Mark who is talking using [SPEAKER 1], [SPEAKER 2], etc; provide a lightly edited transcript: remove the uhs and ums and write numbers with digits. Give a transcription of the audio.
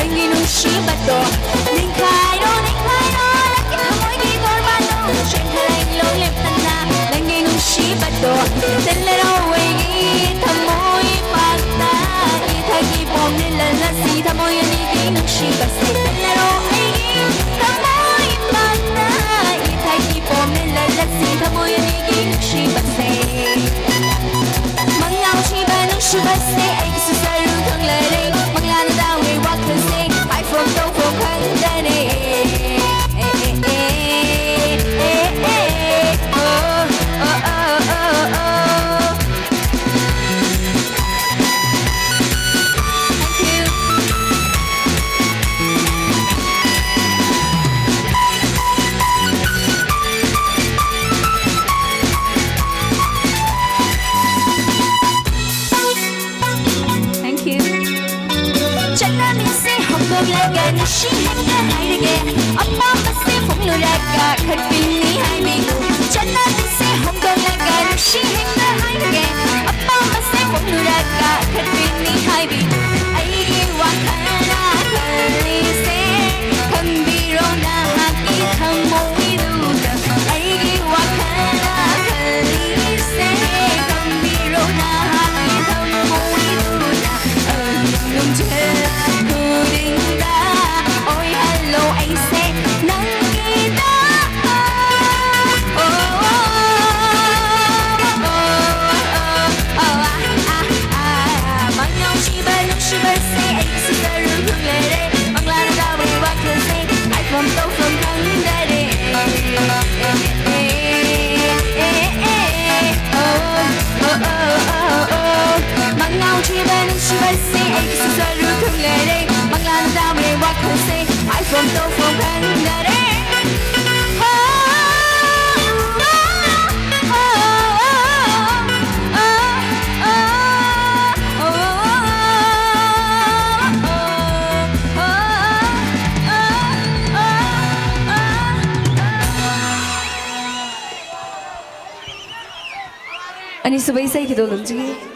[SPEAKER 1] 난게 눈시밭도 닝카이로 락게 하모이기 돌만도 쉔카라일로 랩탄나 난게 눈시밭도 텔레로 웨기 타모이 박다 이타기 봄을 랄라시 타모이 니기 눈시밭세 텔레로 웨기 타모이 박다 이타기 봄을 랄라시 타모이 니기 눈시밭세 망나오시바 눈시밭세 애기 수사루 강라레 망라는 다we 와크세 아이폰 또고 강다레 Laga nushi hanga hairge amma masse phonglo laga khatpini haibigu channa dise hongo laga nushi hanga hairge amma masse phonglo laga khatpini haibigu ai wakana kali se kambiro na haki thamoidu ai wakana kali se kambiro na haki thamoidu nung je iPhone to phone kandare Ani subai sai ki dolong ji